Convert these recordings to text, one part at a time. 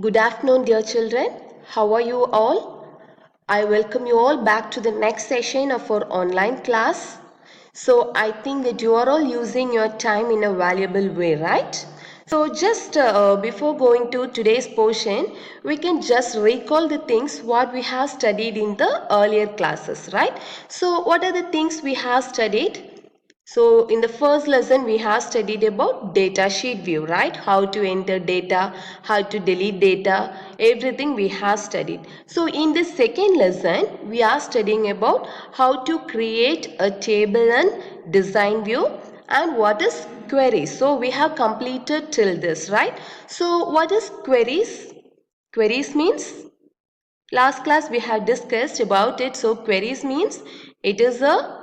Good afternoon, dear children. How are you all? I welcome you all back to the next session of our online class. So, I think that you are all using your time in a valuable way, right? So, just before going to today's portion, we can just recall the things what we have studied in the earlier classes, right? So, what are the things we have studied? So in the first lesson we have studied about data sheet view, right? How to enter data, how to delete data, everything we have studied. So in the second lesson we are studying about how to create a table and design view and what is queries. So we have completed till this, right? So what is queries? Queries means last class we have discussed about it. So queries means it is a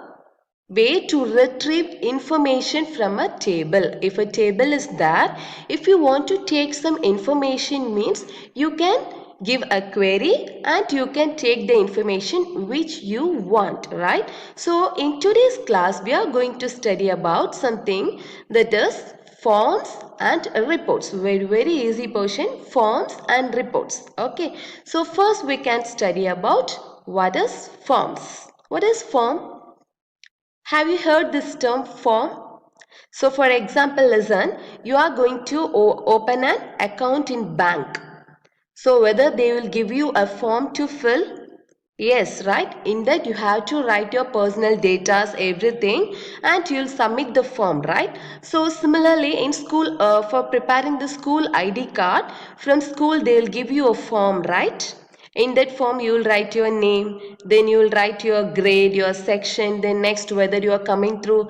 way to retrieve information from a table. If a table is there, if you want to take some information means you can give a query and you can take the information which you want, right? So in today's class we are going to study about something that is forms and reports. Very easy portion, forms and reports. Okay, so first we can study about what is forms. What is form? Have you heard this term form? So for example, listen, you are going to open an account in bank. So whether they will give you a form to fill? Yes, right. In that you have to write your personal data, everything, and you'll submit the form, right? So similarly in school, for preparing the school ID card, from school they'll give you a form, right? In that form you will write your name, then you will write your grade, your section, then next whether you are coming through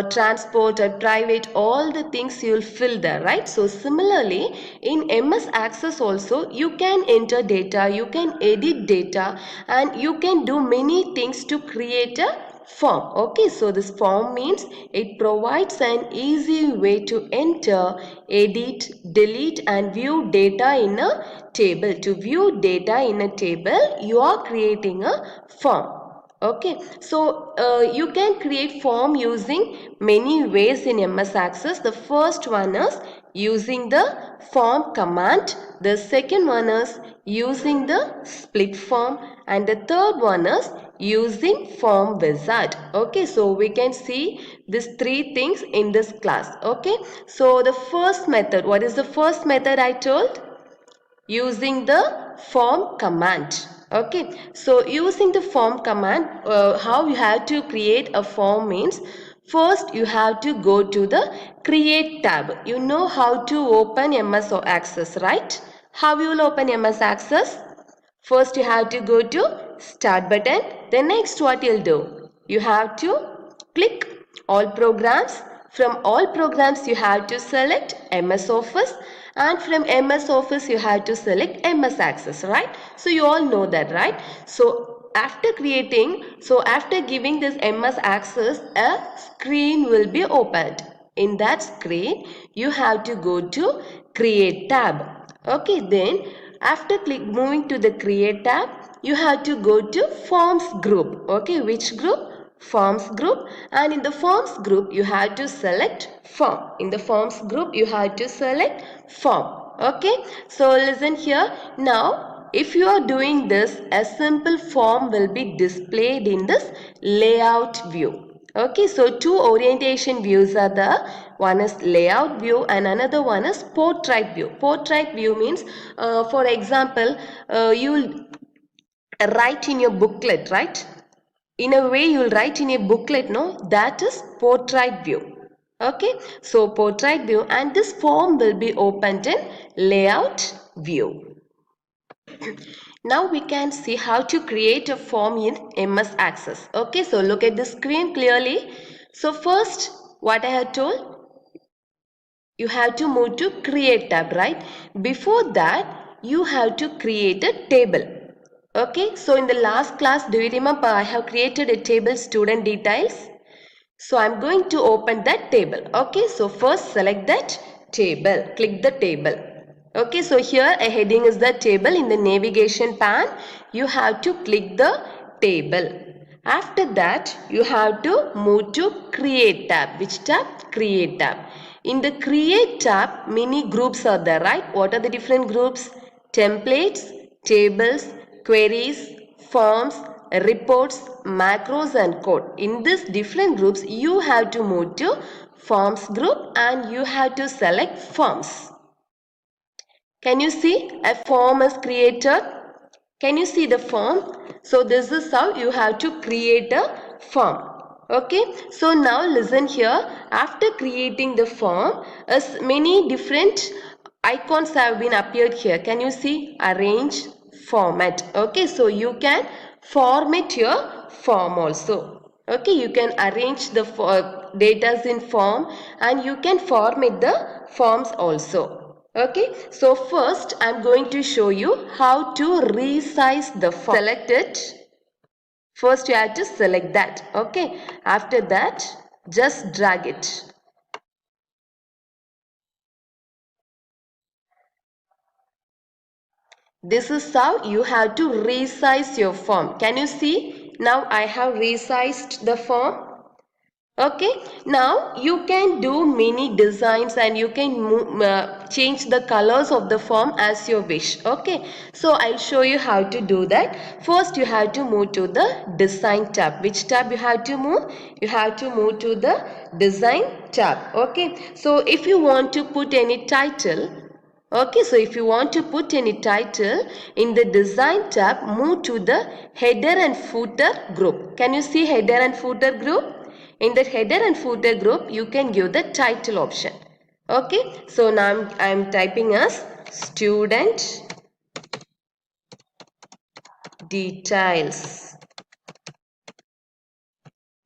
transport or private, all the things you will fill there, right? So similarly in MS Access also you can enter data, you can edit data, and you can do many things to create a form. Okay, so this form means it provides an easy way to enter, edit, delete and view data in a table. To view data in a table, you are creating a form. Okay, so you can create form using many ways in MS Access. The first one is using the form command. The second one is using the split form, and the third one is using form wizard. Okay, so we can see these three things in this class. Okay, so the first method, what is the first method I told? Using the form command. Okay, so using the form command, how you have to create a form means first you have to go to the create tab. You know how to open MS Access, right? How you will open MS Access? First you have to go to start button. Then next what you'll do? You have to click all programs. From all programs you have to select MS Office, and from MS Office you have to select MS Access, right? So you all know that, right? So after giving this MS Access, a screen will be opened. In that screen you have to go to create tab. Okay, then after moving to the create tab, you have to go to forms group. Okay, which group? Forms group. And in the forms group you have to select form. In the forms group you have to select form. Okay, so listen here. Now if you are doing this, a simple form will be displayed in this layout view. Okay, so two orientation views are there. One is layout view and another one is portrait view. Portrait view means, for example, you will write in your booklet, right? In a way you will write in a booklet, no? That is portrait view. Okay, so portrait view, and this form will be opened in layout view. Now we can see how to create a form in MS Access. Okay, so look at the screen clearly. So first, what I have told, you have to move to create tab, right? Before that, you have to create a table. Okay, so in the last class, do you remember I have created a table student details? So I'm going to open that table. Okay, so first select that table, click the table. Okay, so here a heading is the table. In the navigation pane you have to click the table. After that you have to move to create tab. Which tab? Create tab. In the create tab many groups are there, right? What are the different groups? templates, tables, queries, forms, reports, macros and code. In these different groups, you have to move to forms group and you have to select forms. Can you see a form is created? Can you see the form? So this is how you have to create a form. Okay, so now listen here. After creating the form, as many different icons have been appeared here. Can you see? Arrange, format. Okay, so you can format your form also. Okay, you can arrange the data in form and you can format the forms also. Okay, so first I'm going to show you how to resize the form. Select it. First you have to select that. Okay, after that just drag it. This is how you have to resize your form. Can you see? Now I have resized the form. Okay, now you can do many designs and you can change the colors of the form as you wish. Okay, so I'll show you how to do that. First you have to move to the design tab. Which tab you have to move? You have to move to the design tab. Okay, so if you want to put any title, okay, so if you want to put any title in the design tab, move to the header and footer group. Can you see header and footer group? In the header and footer group, you can give the title option. Okay, so now I'm typing as student details.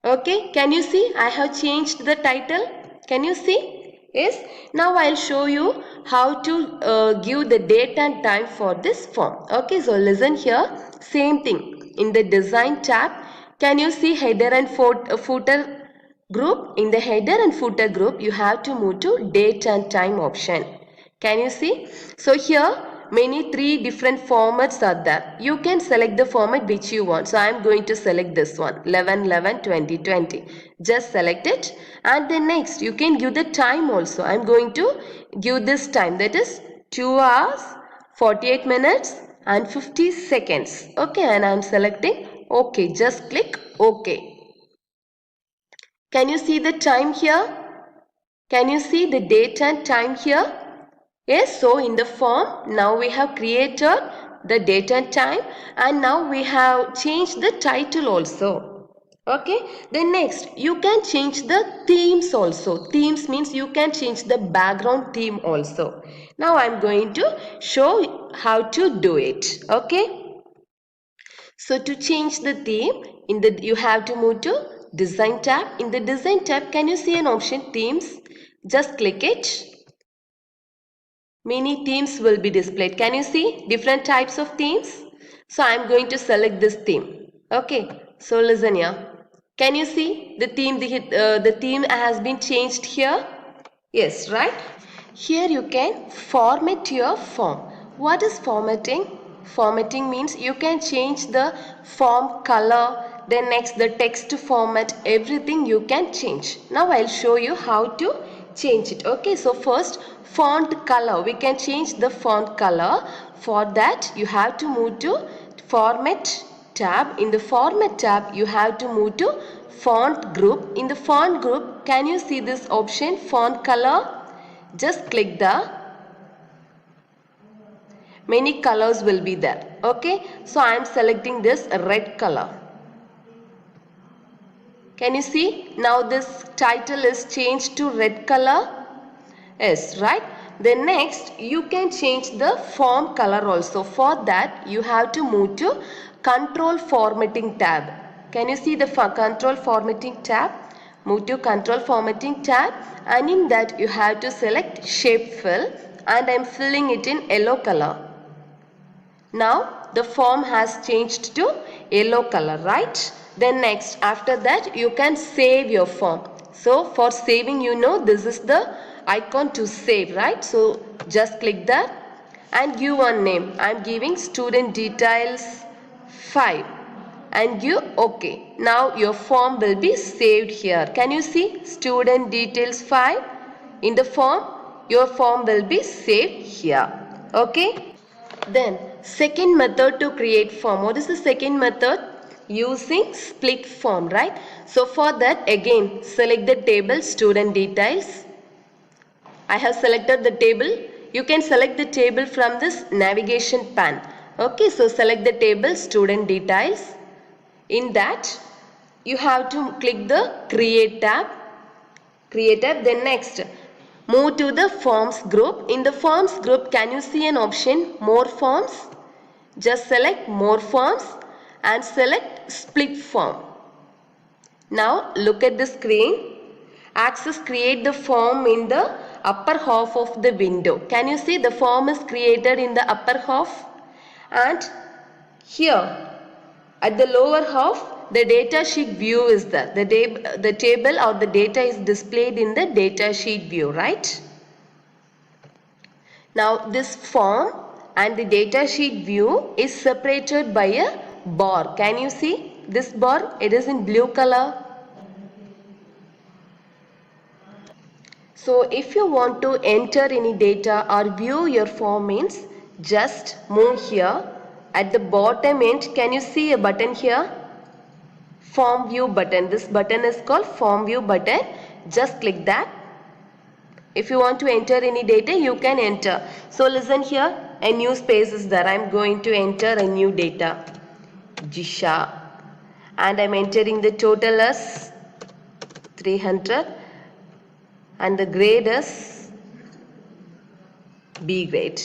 Okay, can you see? I have changed the title. Can you see? Yes, now I'll show you how to give the date and time for this form. Okay, so listen here. Same thing. In the design tab, can you see header and footer group? In the header and footer group, you have to move to date and time option. Can you see? So here three different formats are there. You can select the format which you want. So I am going to select this one 11/11/2020. Just select it and then next you can give the time also. I am going to give this time, that is 2 hours 48 minutes and 50 seconds. Okay, and I am selecting OK. Just click OK. Can you see the time here? Can you see the date and time here? Yes, so in the form, now we have created the date and time and now we have changed the title also. Okay, then next you can change the themes also. Themes means you can change the background theme also. Now I am going to show how to do it. Okay, so to change the theme, you have to move to design tab. In the design tab, can you see an option themes? Just click it. Many themes will be displayed. Can you see different types of themes? So I am going to select this theme. Okay, so listen here. Can you see the theme? The theme has been changed here. Yes, right? Here you can format your form. What is formatting? Formatting means you can change the form color, then next the text format, everything you can change. Now I'll show you how to change it. Okay, so first font color, we can change the font color. For that you have to move to format tab. In the format tab you have to move to font group. In the font group, can you see this option font color? Just click the many colors will be there. Okay, so I am selecting this red color. Can you see? Now this title is changed to red color. Yes, right? Then next you can change the form color also. For that you have to move to control formatting tab. Can you see the control formatting tab? Move to control formatting tab and in that you have to select shape fill and I am filling it in yellow color. Now the form has changed to yellow color, right? Then next after that you can save your form. So for saving, this is the icon to save, right? So just click that and give one name. I am giving student details 5 and give OK. Now your form will be saved here. Can you see student details 5 in the form? Your form will be saved here. Okay. Then second method to create form. What is the second method? Using split form, right? So for that, again select the table student details. I have selected the table. You can select the table from this navigation pan. Okay, so select the table student details. In that you have to click the create tab. Then next move to the forms group. In the forms group, can you see an option more forms? Just select more forms and select split form. Now look at the screen. Access create the form in the upper half of the window. Can you see the form is created in the upper half? And here at the lower half, the data sheet view is there. The table or the data is displayed in the data sheet view, right? Now this form and the data sheet view is separated by a bar. Can you see this bar? It is in blue color. So if you want to enter any data or view your form means just move here. At the bottom end, can you see a button here? Form view button. This button is called form view button. Just click that. If you want to enter any data, you can enter. So listen here, a new space is there. I am going to enter a new data. Jisha. And I am entering the total as 300. And the grade is B grade.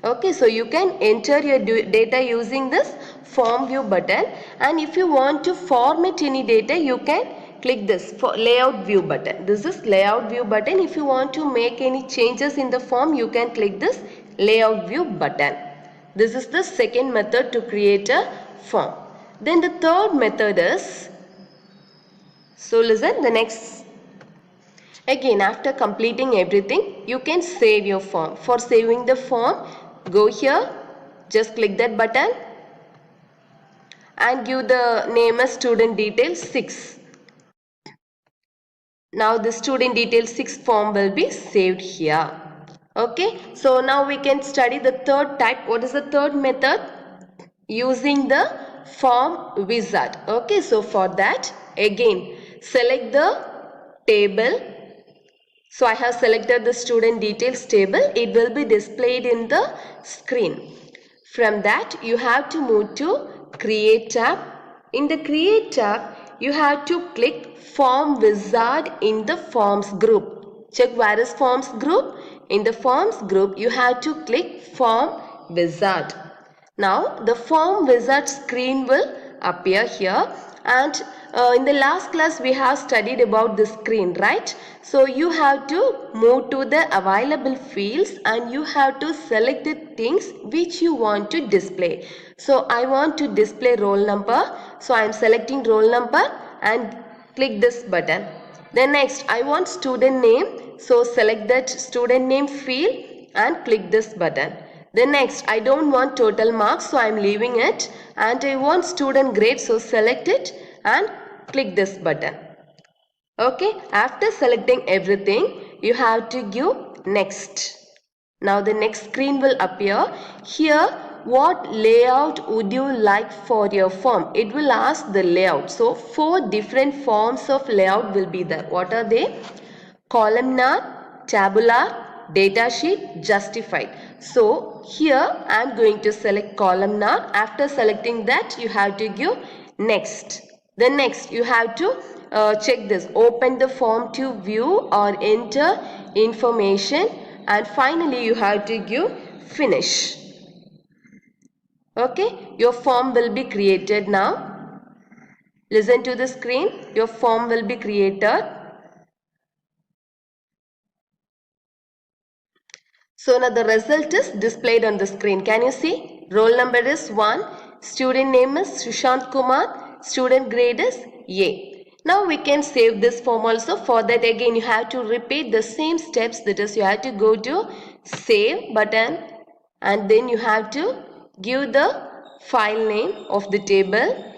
Okay, so you can enter your data using this form view button, and if you want to format any data, you can click this for layout view button. This is layout view button. If you want to make any changes in the form, you can click this layout view button. This is the second method to create a form. Then the third method is, so listen, the next. Again, after completing everything, you can save your form. For saving the form, go here, just click that button and give the name as student details 6. Now the student details 6 form will be saved here. Okay, so now we can study the third type. What is the third method? Using the form wizard. Okay, so for that, again, select the table. So I have selected the student details table. It will be displayed in the screen. From that, you have to move to create tab. In the create tab, you have to click form wizard in the forms group. Check where is forms group. In the forms group, you have to click form wizard. Now the form wizard screen will appear here, and in the last class we have studied about the screen, right? So you have to move to the available fields and you have to select the things which you want to display. So I want to display roll number, so I am selecting roll number and click this button. Then next I want student name, so select that student name field and click this button. Then next I don't want total marks, so I am leaving it, and I want student grade, so select it and click this button. Okay, after selecting everything, you have to give next. Now the next screen will appear. Here, what layout would you like for your form? It will ask the layout. So 4 different forms of layout will be there. What are they? Columnar, tabular, datasheet, justified. So here I am going to select columnar. After selecting that, you have to give next. Then next you have to check this, open the form to view or enter information, and finally you have to give finish. Okay, your form will be created now. Listen to the screen. Your form will be created. So now the result is displayed on the screen. Can you see? Roll number is 1. Student name is Sushant Kumar. Student grade is A. Now we can save this form also. For that again you have to repeat the same steps. That is, you have to go to save button and then you have to give the file name of the table.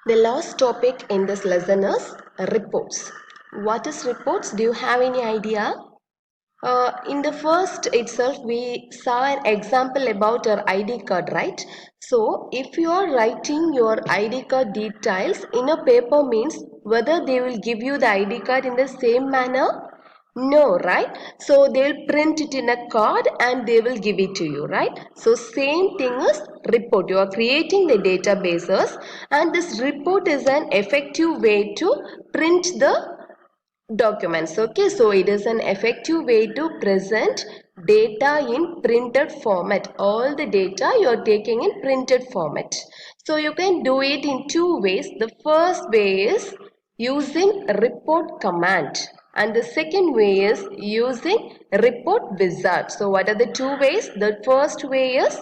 The last topic in this lesson is reports. What is reports? Do you have any idea? In the first itself, we saw an example about our ID card, right? So, if you are writing your ID card details in a paper means whether they will give you the ID card in the same manner? No, right? So, they will print it in a card and they will give it to you, right? So, same thing is report. You are creating the databases and this report is an effective way to print the documents. Okay, so it is an effective way to present data in printed format. All the data you are taking in printed format. So you can do it in two ways. The first way is using report command and the second way is using report wizard. So what are the two ways? The first way is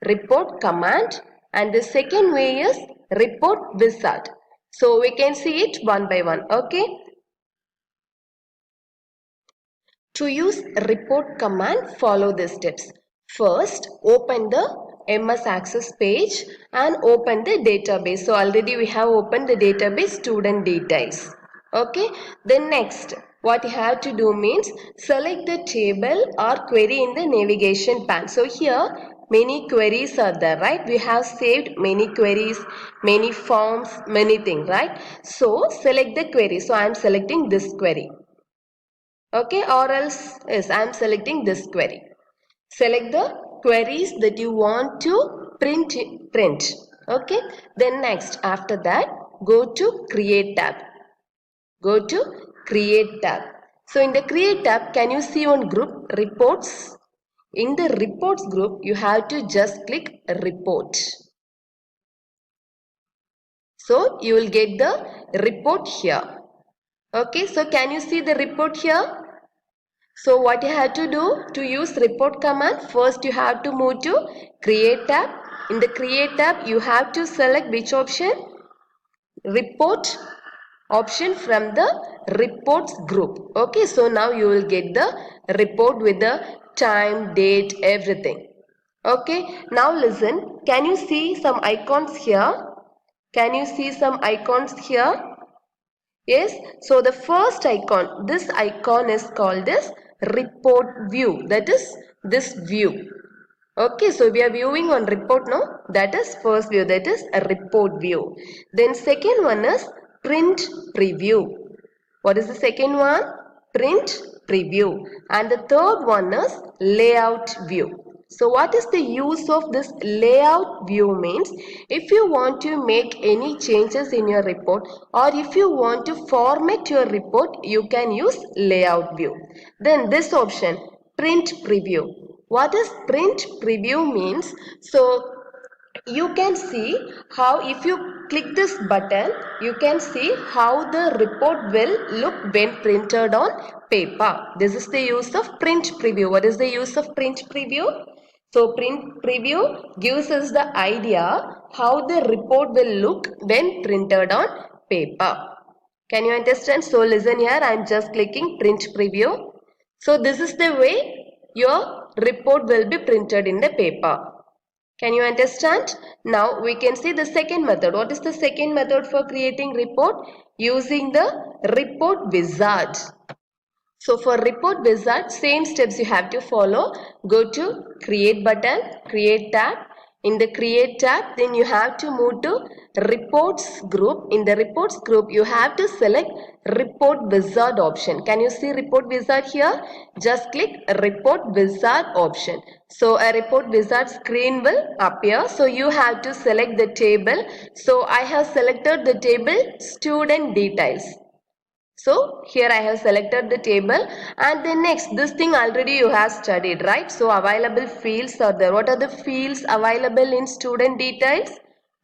report command and the second way is report wizard. So we can see it one by one. Okay. To use report command, follow the steps. First, open the MS Access page and open the database. So already we have opened the database student details. Okay. Then next, what you have to do means select the table or query in the navigation pane. So here many queries are there, right? We have saved many queries, many forms, many things, right? So select the query. So I am selecting this query. Okay, or else yes, I am selecting this query. Select the queries that you want to print. Okay, then next after that go to create tab. Go to create tab. So in the create tab, can you see on group reports? In the reports group, you have to just click report. So you will get the report here. Okay, so can you see the report here? So what you have to do to use report command, first you have to move to create tab. In the create tab, you have to select which option? Report option from the reports group. Okay, so now you will get the report with the time, date, everything. Okay, now listen, can you see some icons here? Can you see some icons here? Yes, so the first icon, this icon is called as report view, that is this view. Okay, so we are viewing on report now, that is first view, that is a report view. Then second one is print preview. What is the second one? Print preview. And the third one is layout view. So what is the use of this layout view means if you want to make any changes in your report or if you want to format your report, you can use layout view. Then this option, print preview. What is print preview means? So you can see how if you click this button, you can see how the report will look when printed on paper. This is the use of print preview. What is the use of print preview? So print preview gives us the idea how the report will look when printed on paper. Can you understand? So listen here, I am just clicking print preview. So this is the way your report will be printed in the paper. Can you understand? Now we can see the second method. What is the second method for creating report? Using the report wizard. So for report wizard, same steps you have to follow. Go to create button, create tab. In the create tab, then you have to move to reports group. In the reports group, you have to select report wizard option. Can you see report wizard here? Just click report wizard option. So a report wizard screen will appear. So you have to select the table. So I have selected the table student details. So here I have selected the table and then next this thing already you have studied, right? So available fields are there. What are the fields available in student details?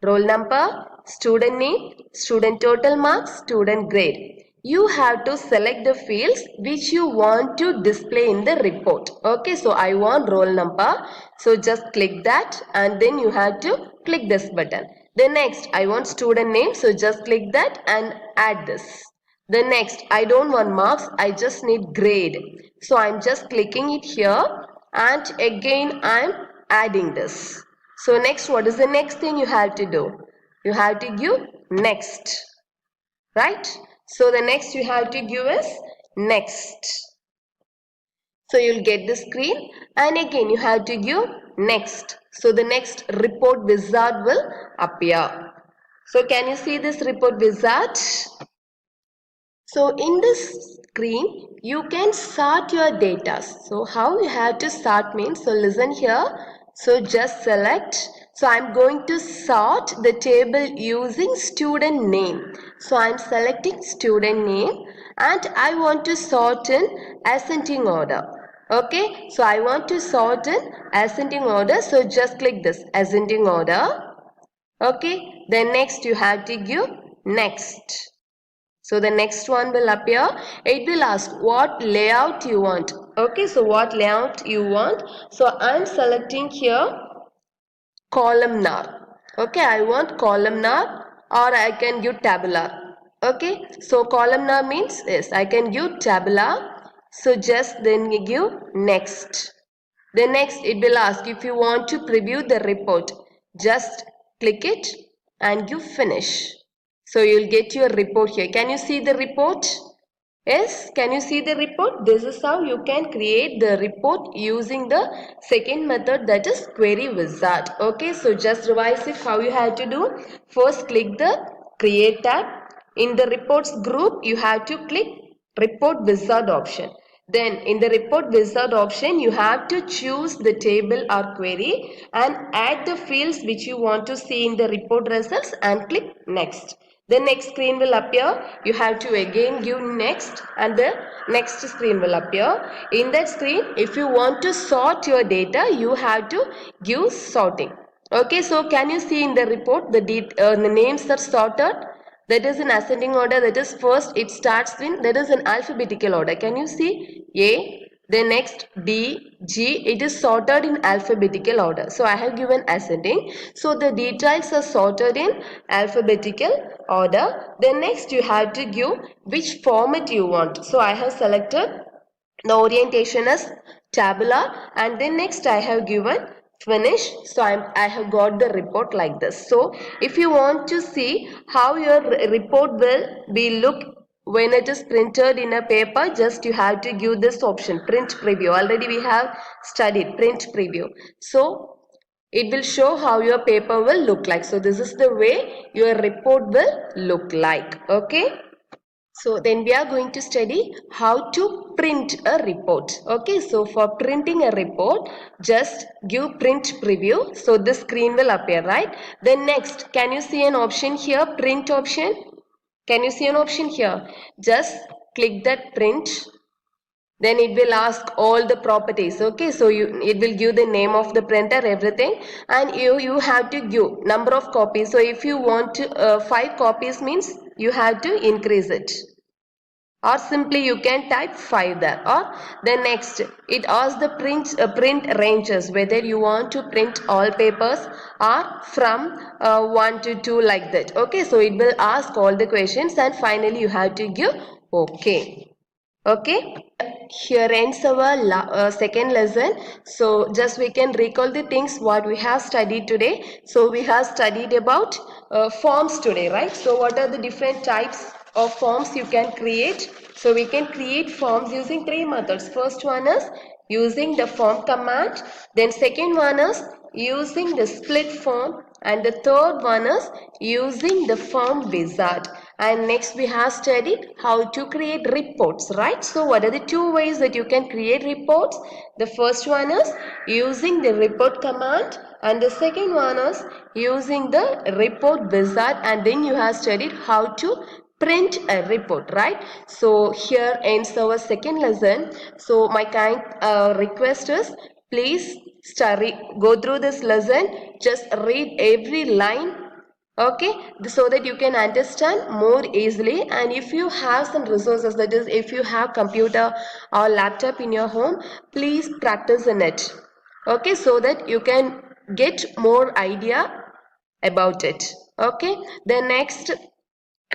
Roll number, student name, student total marks, student grade. You have to select the fields which you want to display in the report. Okay, so I want roll number. So just click that and then you have to click this button. Then next I want student name. So just click that and add this. The next, I don't want marks, I just need grade. So I'm just clicking it here and again I'm adding this. So next, what is the next thing you have to do? You have to give next, right? So the next you have to give is next. So you'll get the screen and again you have to give next. So the next report wizard will appear. So can you see this report wizard? So in this screen, you can sort your data. So how you have to sort means, so listen here. So just select. So I'm going to sort the table using student name. So I'm selecting student name and I want to sort in ascending order. Okay, so I want to sort in ascending order. So just click this ascending order. Okay, then next you have to give next. So the next one will appear. It will ask what layout you want. Okay, so what layout you want. So I'm selecting here columnar. Okay, I want columnar or I can give tabular. Okay, so columnar means yes, I can give tabular. So just then you give next. Then next it will ask if you want to preview the report. Just click it and you finish. So you'll get your report here. Can you see the report? Yes, can you see the report? This is how you can create the report using the second method, that is query wizard. Okay, so just revise it how you have to do. First click the create tab. In the reports group you have to click report wizard option. Then in the report wizard option you have to choose the table or query and add the fields which you want to see in the report results and click next. The next screen will appear. You have to again give next and the next screen will appear. In that screen, if you want to sort your data, you have to give sorting. Okay, so can you see in the report the names are sorted? That is in ascending order. That is first it starts in, that is in alphabetical order. Can you see A? Then next D, G, it is sorted in alphabetical order. So I have given ascending. So the details are sorted in alphabetical order. Then next you have to give which format you want. So I have selected the orientation as tabular and then next I have given finish. So I have got the report like this. So if you want to see how your report will be look when it is printed in a paper, just you have to give this option print preview. Already we have studied print preview. So it will show how your paper will look like. So this is the way your report will look like. Okay. So then we are going to study how to print a report. Okay, so for printing a report, just give print preview. So this screen will appear, right? Then next, can you see an option here, print option? Can you see an option here? Just click that print. Then it will ask all the properties. Okay, so it will give the name of the printer, everything, and you have to give number of copies. So if you want to 5 copies means you have to increase it, or simply you can type 5 there. Or then next it asks the print ranges, whether you want to print all papers or from 1 to 2 like that. Okay, so it will ask all the questions and finally you have to give okay. Okay, here ends our second lesson. So just we can recall the things what we have studied today. So we have studied about forms today, right? So what are the different types of forms you can create? So we can create forms using 3 methods. First one is using the form command. Then second one is using the split form. And the third one is using the form wizard. And next we have studied how to create reports, right? So what are the 2 ways that you can create reports? The first one is using the report command and the second one is using the report wizard, and then you have studied how to print a report, right? So here ends our second lesson. So my kind request is please go through this lesson, just read every line, okay, so that you can understand more easily. And if you have some resources, that is if you have computer or laptop in your home, please practice in it, okay, so that you can get more idea about it. Okay, then next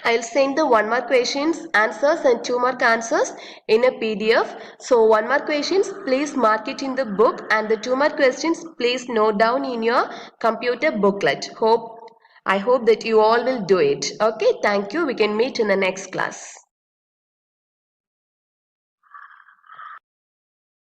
I'll send the 1 mark questions answers and 2 mark answers in a PDF. So 1 mark questions, please mark it in the book, and the 2 mark questions, please note down in your computer booklet. I hope that you all will do it. Okay, thank you. We can meet in the next class.